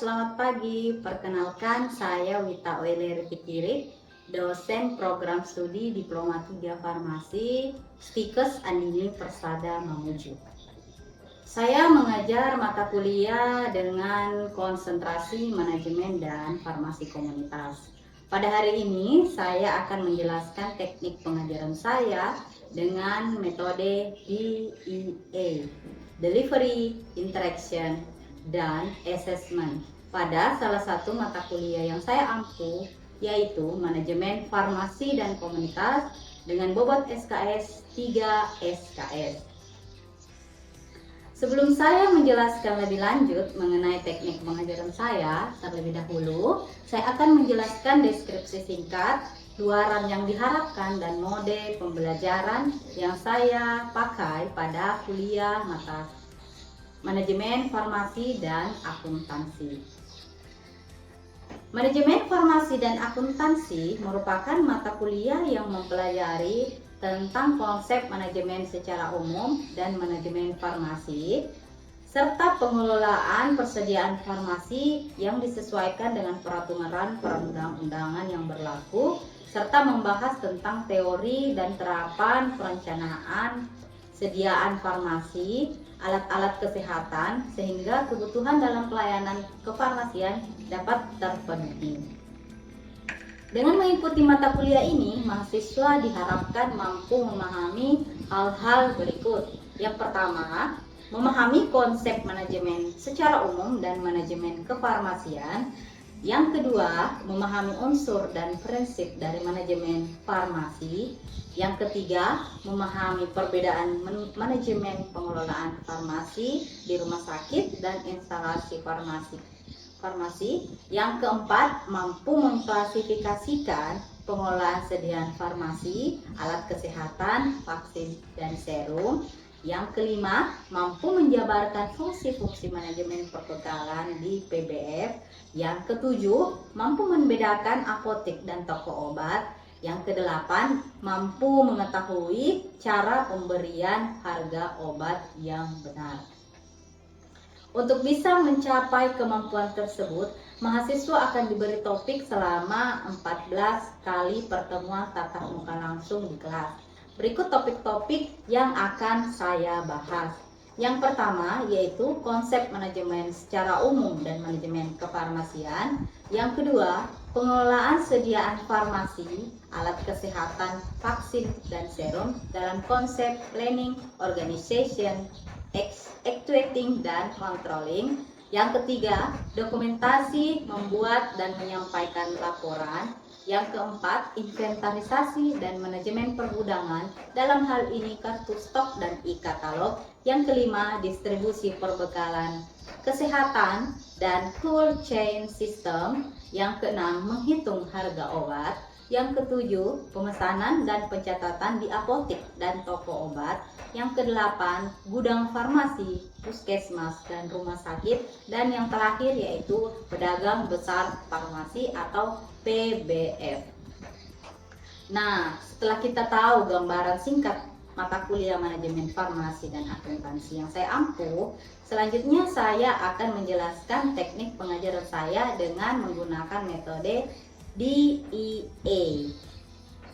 selamat pagi. Perkenalkan, saya Wita Oeleri Pikirik, dosen program studi Diploma 3 Farmasi, Stikes Andini Persada Mamuju. Saya mengajar mata kuliah dengan konsentrasi manajemen dan farmasi komunitas. Pada hari ini, saya akan menjelaskan teknik pengajaran saya dengan metode DEA, Delivery, Interaction, dan Assessment pada salah satu mata kuliah yang saya ampu, yaitu Manajemen Farmasi dan Komunitas dengan bobot SKS 3 SKS. Sebelum saya menjelaskan lebih lanjut mengenai teknik pengajaran saya, terlebih dahulu saya akan menjelaskan deskripsi singkat, luaran yang diharapkan, dan mode pembelajaran yang saya pakai pada kuliah mata Manajemen Farmasi dan Akuntansi. Manajemen Farmasi dan Akuntansi merupakan mata kuliah yang mempelajari tentang konsep manajemen secara umum dan manajemen farmasi, serta pengelolaan persediaan farmasi yang disesuaikan dengan peraturan perundang-undangan yang berlaku, serta membahas tentang teori dan terapan perencanaan sediaan farmasi, alat-alat kesehatan, sehingga kebutuhan dalam pelayanan kefarmasian dapat terpenuhi. Dengan mengikuti mata kuliah ini, mahasiswa diharapkan mampu memahami hal-hal berikut. Yang pertama, memahami konsep manajemen secara umum dan manajemen kefarmasian. Yang kedua, memahami unsur dan prinsip dari manajemen farmasi. Yang ketiga, memahami perbedaan manajemen pengelolaan farmasi di rumah sakit dan instalasi farmasi. Yang keempat, mampu mengklasifikasikan pengelolaan sediaan farmasi, alat kesehatan, vaksin, dan serum. Yang kelima, mampu menjabarkan fungsi-fungsi manajemen perbekalan di PBF. Yang ketujuh, mampu membedakan apotek dan toko obat. Yang kedelapan, mampu mengetahui cara pemberian harga obat yang benar. Untuk bisa mencapai kemampuan tersebut, mahasiswa akan diberi topik selama 14 kali pertemuan tatap muka langsung di kelas. Berikut topik-topik yang akan saya bahas. Yang pertama yaitu konsep manajemen secara umum dan manajemen kefarmasian. Yang kedua, pengelolaan sediaan farmasi, alat kesehatan, vaksin, dan serum dalam konsep planning, organization, actuating, dan controlling. Yang ketiga, dokumentasi, membuat dan menyampaikan laporan. Yang keempat, inventarisasi dan manajemen pergudangan, dalam hal ini kartu stok dan e-katalog. Yang kelima, distribusi perbekalan kesehatan dan cold chain system. Yang keenam, menghitung harga obat. Yang ketujuh, pemesanan dan pencatatan di apotek dan toko obat. Yang kedelapan, gudang farmasi, puskesmas, dan rumah sakit. Dan yang terakhir yaitu pedagang besar farmasi atau PBF. Nah, setelah kita tahu gambaran singkat mata kuliah manajemen farmasi dan akuntansi yang saya ampu, selanjutnya saya akan menjelaskan teknik pengajaran saya dengan menggunakan metode DEA.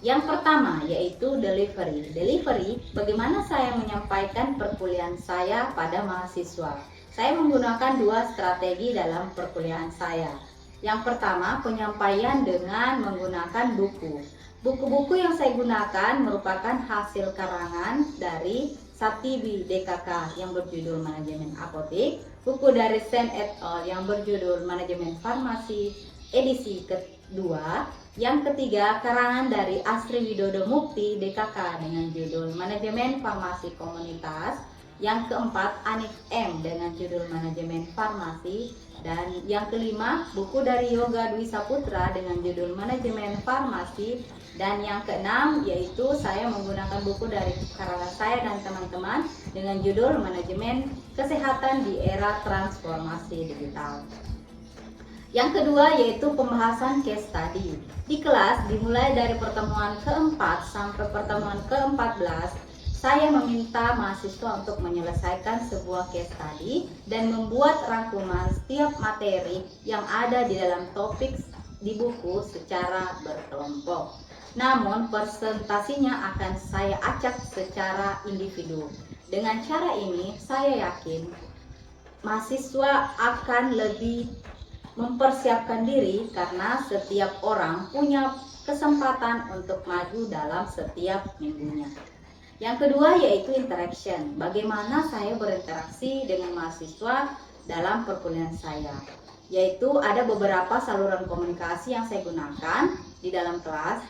Yang pertama yaitu delivery. Bagaimana saya menyampaikan perkuliahan saya pada mahasiswa? Saya menggunakan dua strategi dalam perkuliahan saya. Yang pertama, penyampaian dengan menggunakan buku. Buku-buku yang saya gunakan merupakan hasil karangan dari Satibi DKK yang berjudul Manajemen Apotek, buku dari Sen et al yang berjudul Manajemen Farmasi edisi kedua. Yang ketiga, karangan dari Asri Widodo Mukti DKK dengan judul Manajemen Farmasi Komunitas. Yang keempat, Anif M dengan judul Manajemen Farmasi. Dan yang kelima, buku dari Yoga Dwi Saputra dengan judul Manajemen Farmasi. Dan yang keenam yaitu saya menggunakan buku dari karangan saya dan teman-teman dengan judul Manajemen Kesehatan di Era Transformasi Digital. Yang kedua yaitu pembahasan case study. Di kelas dimulai dari pertemuan keempat sampai pertemuan ke-14, saya meminta mahasiswa untuk menyelesaikan sebuah case study dan membuat rangkuman setiap materi yang ada di dalam topik di buku secara berkelompok. Namun presentasinya akan saya acak secara individu. Dengan cara ini saya yakin mahasiswa akan lebih mempersiapkan diri karena setiap orang punya kesempatan untuk maju dalam setiap minggunya. Yang kedua yaitu interaction. Bagaimana saya berinteraksi dengan mahasiswa dalam perkuliahan saya. Yaitu ada beberapa saluran komunikasi yang saya gunakan di dalam kelas.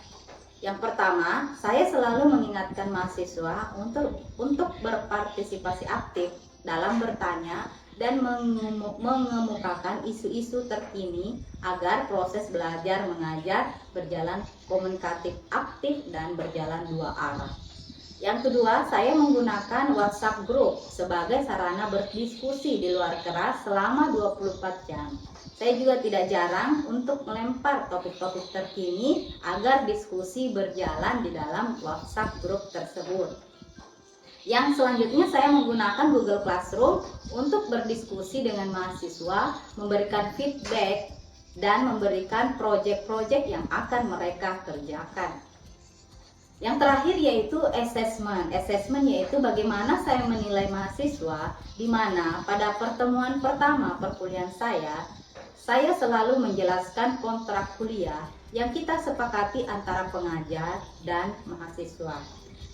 Yang pertama, saya selalu mengingatkan mahasiswa untuk berpartisipasi aktif dalam bertanya dan mengemukakan isu-isu terkini agar proses belajar mengajar berjalan komunikatif aktif dan berjalan dua arah. Yang kedua, saya menggunakan WhatsApp Group sebagai sarana berdiskusi di luar kelas selama 24 jam. Saya juga tidak jarang untuk melempar topik-topik terkini agar diskusi berjalan di dalam WhatsApp Group tersebut. Yang selanjutnya saya menggunakan Google Classroom untuk berdiskusi dengan mahasiswa, memberikan feedback, dan memberikan proyek-proyek yang akan mereka kerjakan. Yang terakhir yaitu assessment. Assessment yaitu bagaimana saya menilai mahasiswa, di mana pada pertemuan pertama perkuliahan saya selalu menjelaskan kontrak kuliah yang kita sepakati antara pengajar dan mahasiswa.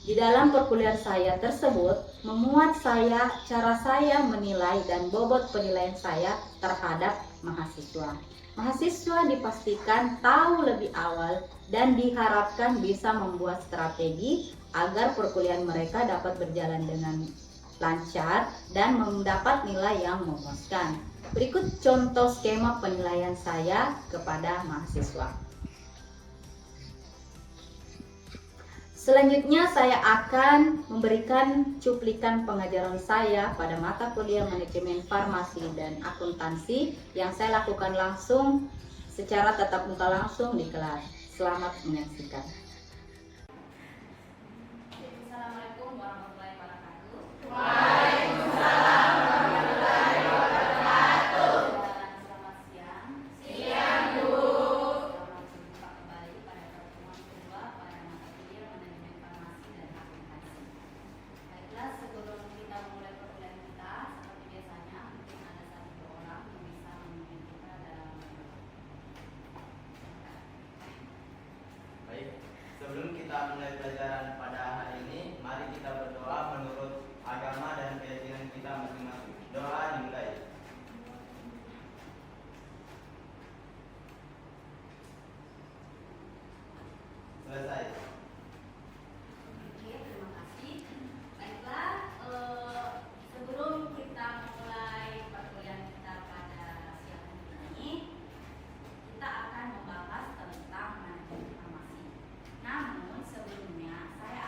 Di dalam perkuliahan saya tersebut memuat cara saya menilai dan bobot penilaian saya terhadap mahasiswa. Mahasiswa dipastikan tahu lebih awal dan diharapkan bisa membuat strategi agar perkuliahan mereka dapat berjalan dengan lancar dan mendapat nilai yang memuaskan. Berikut contoh skema penilaian saya kepada mahasiswa. Selanjutnya saya akan memberikan cuplikan pengajaran saya pada mata kuliah manajemen farmasi dan akuntansi yang saya lakukan langsung secara tatap muka langsung di kelas. Selamat menyaksikan. Assalamualaikum warahmatullahi wabarakatuh. Waalaikumsalam warahmatullahi wabarakatuh. Selamat siang. Siang, Bu. Selamat berjumpa kembali pada pertemuan kedua pada mata kuliah manajemen farmasi dan akuntansi. Baiklah, sebelum kita mulai perkuliahan kita, seperti biasanya mungkin ada satu dua orang yang bisa memimpin kita dalam. Baik, sebelum kita mulai pelajaran pada hari ini, mari kita berdoa menurut agama dan keyakinan kita masing-masing. Doa dimulai. Selesai. Oke, terima kasih. Baiklah, sebelum kita mulai perkuliahan kita pada siang ini, kita akan membahas tentang manajemen farmasi. Namun sebelumnya saya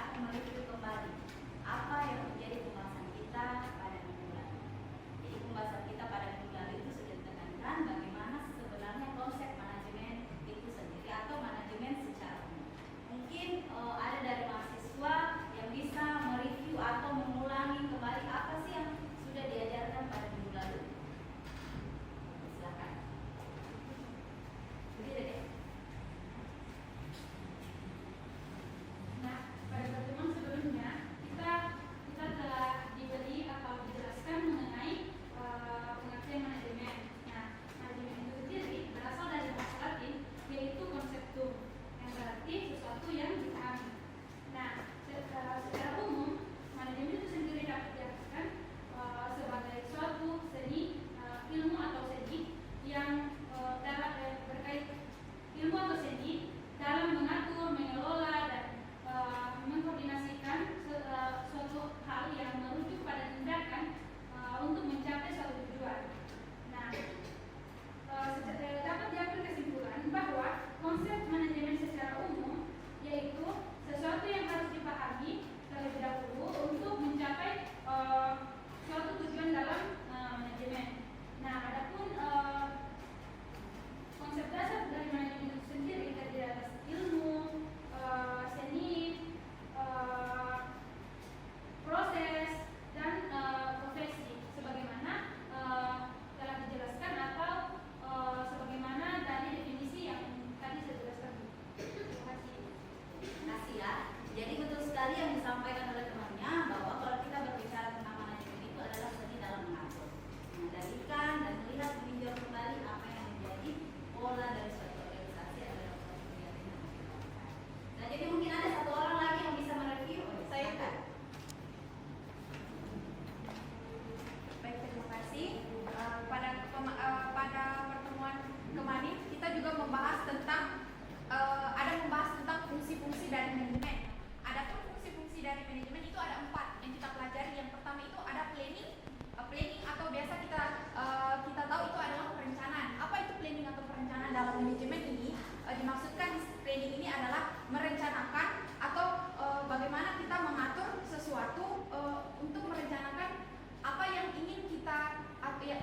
manajemen itu ada 4 yang kita pelajari. Yang pertama itu ada planning, planning atau biasa kita tahu itu adalah perencanaan. Apa itu planning atau perencanaan dalam manajemen ini? Dimaksudkan planning ini adalah merencanakan atau bagaimana kita mengatur sesuatu untuk merencanakan apa yang ingin kita capai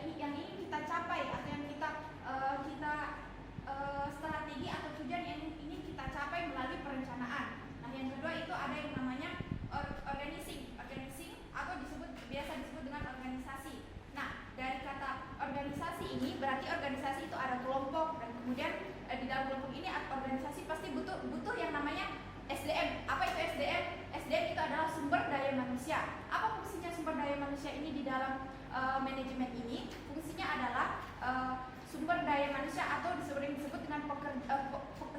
atau yang kita strategi atau tujuan yang ingin kita capai melalui perencanaan. Nah, yang kedua itu ada yang namanya organizing atau biasa disebut dengan organisasi. Nah, dari kata organisasi ini berarti organisasi itu ada kelompok, dan kemudian di dalam kelompok ini organisasi pasti butuh yang namanya SDM. Apa itu SDM? SDM itu adalah sumber daya manusia. Apa fungsinya sumber daya manusia ini di dalam manajemen ini? Fungsinya adalah sumber daya manusia atau disebut dengan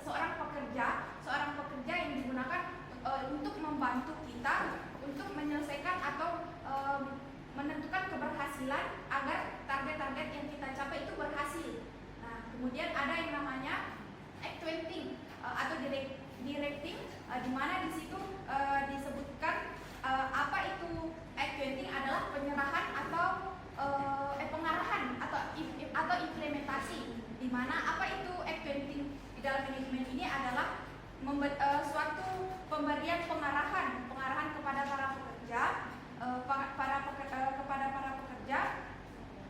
seorang pekerja yang digunakan untuk membantu kita untuk menyelesaikan atau menentukan keberhasilan agar target-target yang kita capai itu berhasil. Nah, kemudian ada yang namanya acquainting atau directing, di mana di situ disebutkan apa itu acquainting adalah penyerahan atau pengarahan atau implementasi, di mana apa itu acquainting di dalam manajemen ini adalah suatu pemberian pengarahan kepada para pekerja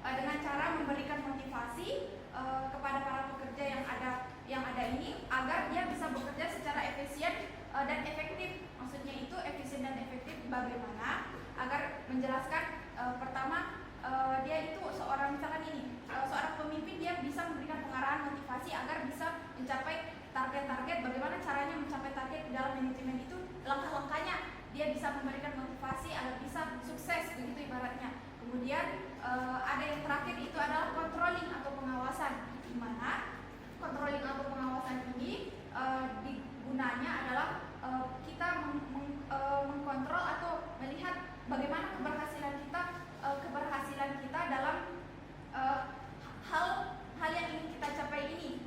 dengan cara memberikan motivasi kepada para pekerja yang ada ini agar dia bisa bekerja secara efisien dan efektif. Maksudnya itu efisien dan efektif bagaimana? Agar menjelaskan pertama dia itu seorang pemimpin, dia bisa memberikan pengarahan motivasi agar bisa mencapai target-target. Bagaimana caranya mencapai target di dalam manajemen itu, langkah-langkahnya dia bisa memberikan motivasi agar bisa sukses, begitu ibaratnya. Kemudian ada yang terakhir itu adalah controlling atau pengawasan, di mana controlling atau pengawasan ini gunanya adalah kita mengkontrol atau melihat bagaimana keberhasilan kita dalam hal yang ingin kita capai ini.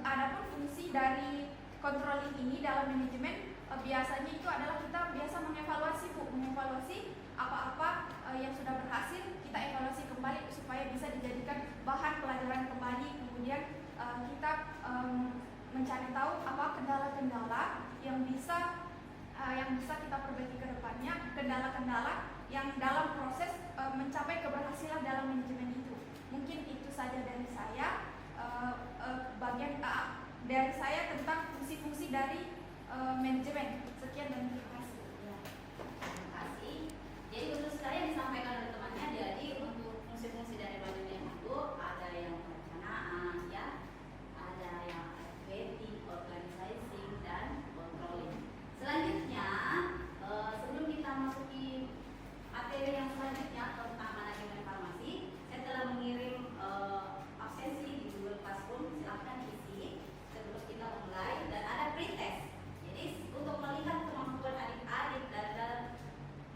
Adapun fungsi dari controlling ini dalam manajemen biasanya itu adalah kita biasa mengevaluasi apa-apa yang sudah berhasil, kita evaluasi kembali supaya bisa dijadikan bahan pelajaran kembali. Kemudian kita mencari tahu apa kendala-kendala yang bisa kita perbaiki ke depannya, kendala-kendala yang dalam proses mencapai keberhasilan dalam manajemen itu. Mungkin itu saja dari saya, bagian dari saya tentang fungsi-fungsi dari manajemen. Sekian dan terima kasih. Ya, terima kasih. Jadi betul sekali yang disampaikan oleh temannya. Jadi untuk fungsi-fungsi dari manajemen itu ada yang perencanaan, ya, ada yang activating, organizing, dan controlling. Selanjutnya, sebelum kita masuki materi yang selanjutnya tentang manajemen farmasi, saya telah mengirim absensi di Google Classroom. Silahkan isi. Terus kita mulai dan ada pretest. Jadi untuk melihat kemampuan adik-adik dalam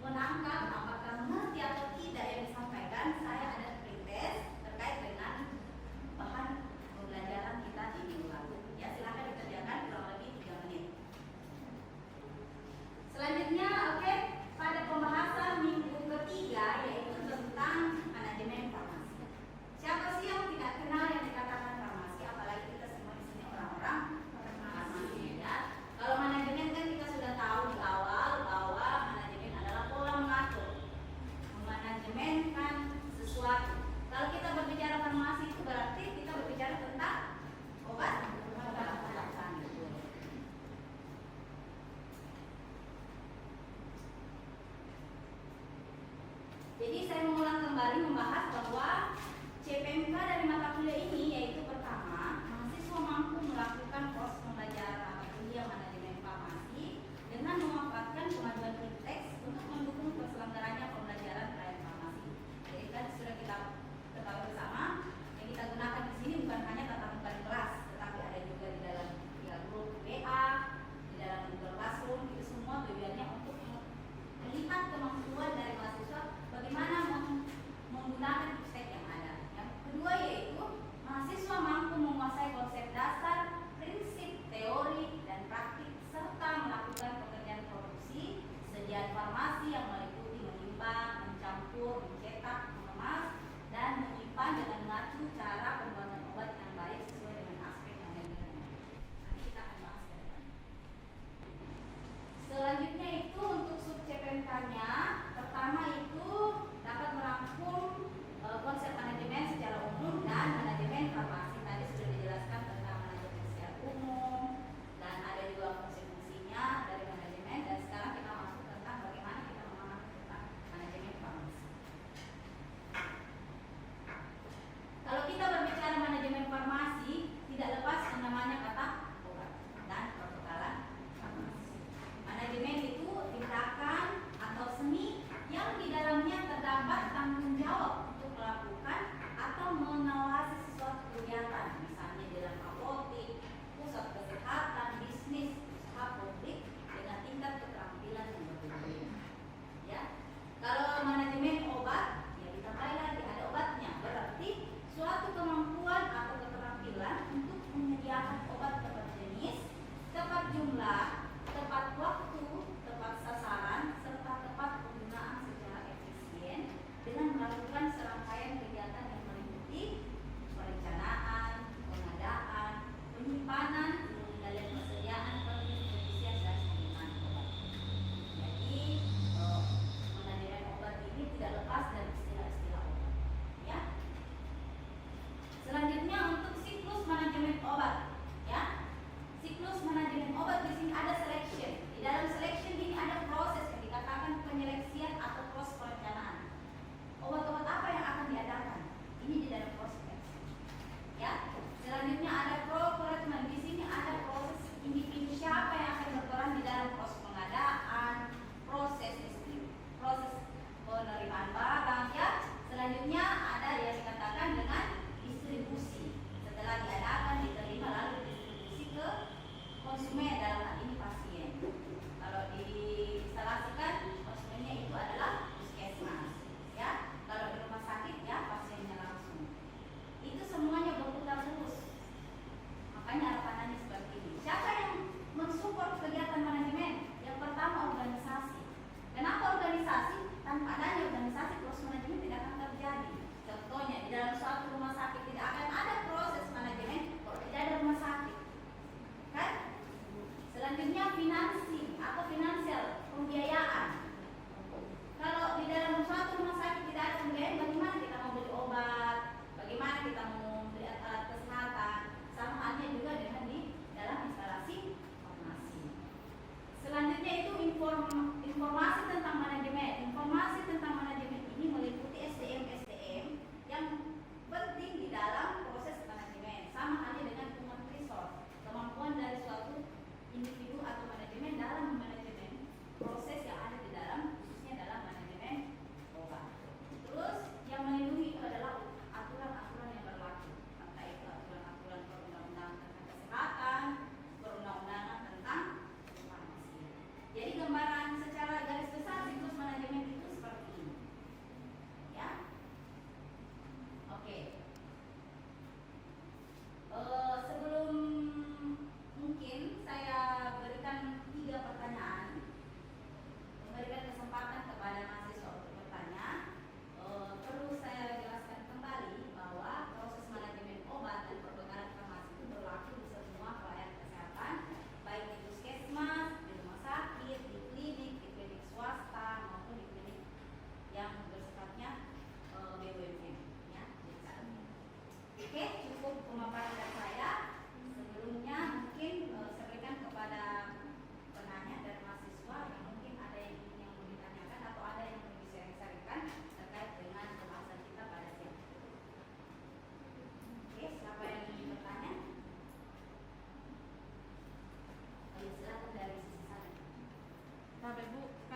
menangkap apakah mengerti atau tidak yang disampaikan, saya ada pretest terkait dengan bahan pembelajaran kita di minggu lalu. Ya, silahkan dikerjakan kurang lebih 3 menit. Selanjutnya, oke, pada pembahasan minggu ketiga yaitu tentang manajemen farmasi. Siapa sih yang tidak kenal yang dikatakan farmasi? Apalagi kita semua di sini orang-orang farmasi, ya. Kalau manajemen kan kita sudah tahu di awal bahwa manajemen adalah pola mengatur, memanajemenkan sesuatu. Kalau kita berbicara farmasi itu berarti kita berbicara tentang obat-obatan. Jadi saya mengulang kembali membahas bahwa CPMK dari mata kuliah ini yaitu pertama, mahasiswa mampu melakukan proses pembelajaran mata kuliah manajemen farmasi dengan memanfaatkan kemajuan teks untuk mendukung terselenggaranya pembelajaran terkait farmasi. Jadi kan sudah kita ketahui bersama, yang kita gunakan di sini bukan hanya tatap muka di kelas, tetapi ada juga di dalam grup WA, di dalam Google Classroom. Itu semua tujuannya untuk melihat kemampuan dari mahasiswa bagaimana menggunakan teks yang ada. Yang kedua yaitu mahasiswa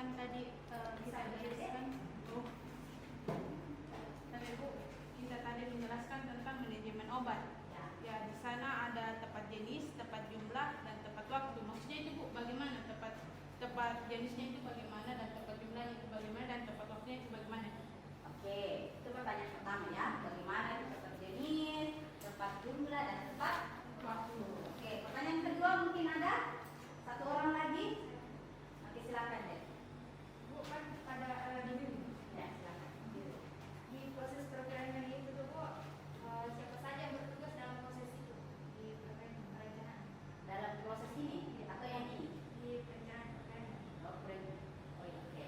kan tadi kita jelaskan, tadi Bu kita tadi menjelaskan tentang manajemen obat. Ya, di sana ada tepat jenis, tepat jumlah, dan tepat waktu. Maksudnya itu Bu, bagaimana tepat jenisnya itu bagaimana, dan tepat jumlahnya itu bagaimana, dan tepat waktunya itu bagaimana? Oke, itu pertanyaan pertama ya. Bagaimana itu tepat jenis, tepat jumlah, dan tepat waktu. Oke, pertanyaan kedua mungkin ada satu orang lagi. Oke, silakan deh. Bu, kan pada Ya, silakan. di proses perencanaan itu tuh Bu, siapa saja yang bertugas dalam proses itu di perencanaan Dalam proses ini atau yang ini? di perencanaan. Oh, keren. Oh iya, oke.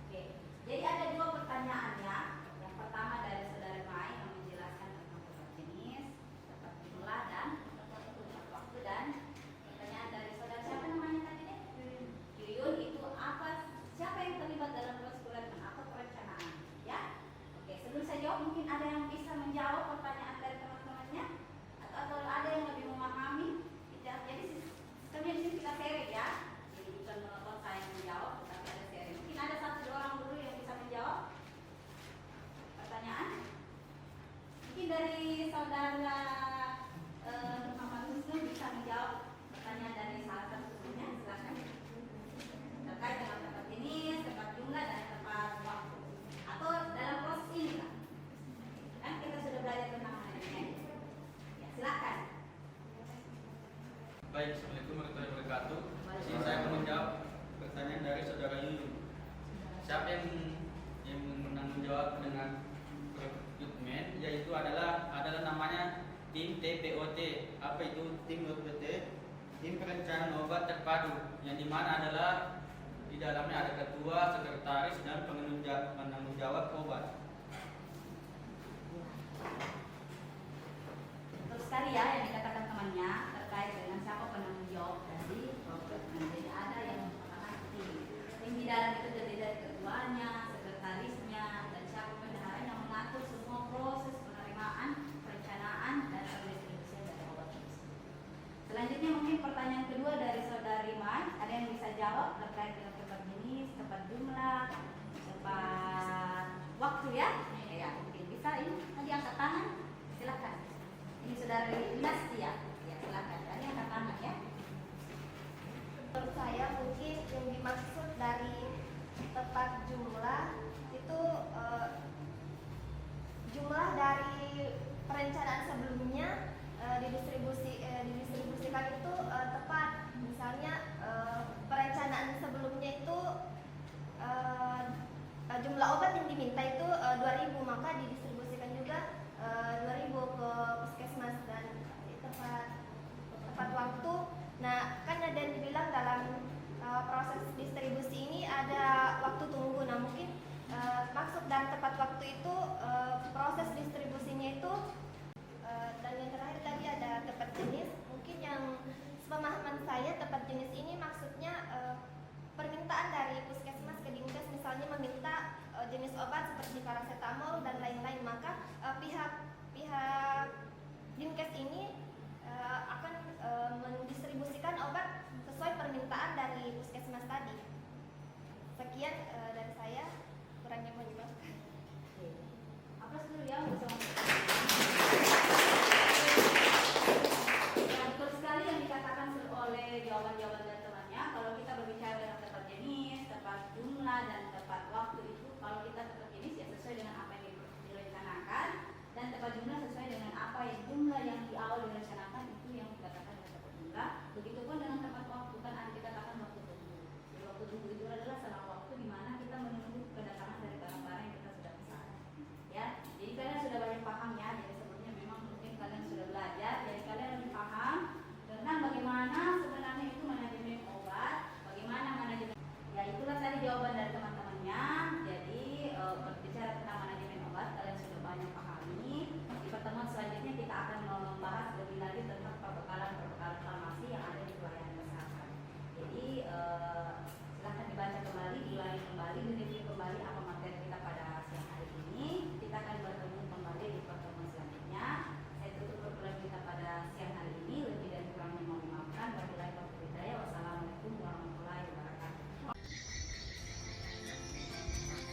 Oke. Jadi ada dua pertanyaan ya. Yang pertama dari saudara Mai yang menjelaskan tentang tepat jenis, tepat jumlah, dan tepat waktu. Dan pertanyaan dari saudara siapa namanya tadi deh? Yuyun, itu apa? Siapa yang terlibat dalam proses perencanaan atau perencanaan? Ya. Oke. Sebelum saya jawab, mungkin ada yang bisa menjawab pertanyaan dari teman-temannya atau ada yang lebih memahami? Jadi sistemnya di sini kita share ya. Jadi bukan menonton saya yang menjawab, tetapi ada sharing. Mungkin ada satu dua orang dulu yang bisa menjawab pertanyaan. Mungkin dari saudara Muhammad Husnu bisa menjawab pertanyaan dari salah satu gurunya. Silakan. Terkait dengan tepat jenis, tepat jumlah, dan tepat waktu. Atau dalam proses ini lah. Kan kita sudah belajar tentang manajemen. Ya, silakan. Baik, Assalamualaikum warahmatullahi wabarakatuh. Di sini saya mau menjawab pertanyaan dari saudara Yuyun. Siapa yang menanggung jawab dengan rekrutmen? Yaitu adalah namanya tim TPOT. Apa itu tim TPOT? Tim Perencanaan Obat Terpadu. Yang dimana adalah di dalamnya ada ketua, sekretaris, dan penanggung jawab obat. Terus sekali ya yang dikatakan temannya terkait dengan siapa penanggung jawab dari rekrutmen. Jadi ada yang merupakan tim. Tim di dalam itu terdiri dari ketuanya, sekretarisnya, dan siapa bendahara yang mengatur semua proses penerimaan, perencanaan, dan pendistribusian dari obat tersebut. Selanjutnya mungkin pertanyaan kedua dari saudari Mai. Ada yang bisa jawab terkait dengan tepat jenis, tepat jumlah, tepat waktu ya? Ya, mungkin bisa ini. Tadi angkat tangan, silakan. Ini saudara Dinasti ya? Ya, silakan. Tadi angkat tangan ya. Menurut saya mungkin yang dimaksud dari tepat jumlah itu jumlah dari perencanaan sebelumnya didistribusikan itu tepat. Misalnya perencanaan sebelumnya itu jumlah obat yang diminta itu 2.000, maka didistribusikan juga 2.000 ke puskesmas. Dan tepat waktu. Nah, kan ada yang dibilang dalam proses distribusi ini ada waktu tunggu. Nah, mungkin maksud dan tepat waktu itu proses distribusinya itu. Dan yang terakhir tadi ada tepat jenis. Mungkin yang sepemahaman saya tepat jenis ini maksudnya permintaan dari puskesmas ke Dinkes, misalnya meminta jenis obat seperti paracetamol dan lain-lain, maka pihak Dinkes ini akan mendistribusikan obat sesuai permintaan dari puskesmas tadi. Sekian dari saya, kurangnya mohon maaf. Apa dulu ya betul sekali yang dikatakan oleh jawaban-jawaban dari temannya. Kalau kita berbicara dengan tepat jenis, tepat jumlah, dan tepat waktu itu, kalau kita tepat jenis ya sesuai dengan apa yang direncanakan, dan tepat jumlah sesuai dengan apa yang jumlah yang di awal direncanakan, itu yang dikatakan dengan tepat jumlah. Begitupun dengan tepat waktu, kan ada kita katakan waktu tunggu. Jadi waktu tunggu itu adalah selang waktu di mana kita menunggu kedatangan dari barang-barang yang kita sudah pesan. Ya, jadi kalian sudah banyak paham ya. Jadi sebelumnya memang mungkin kalian sudah belajar, jadi kalian lebih paham tentang bagaimana sebenarnya itu manajemen obat, bagaimana manajemen. Ya itulah tadi jawaban dari teman-teman.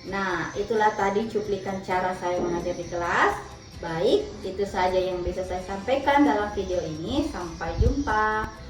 Nah, itulah tadi cuplikan cara saya mengajar di kelas. Baik, itu saja yang bisa saya sampaikan dalam video ini. Sampai jumpa.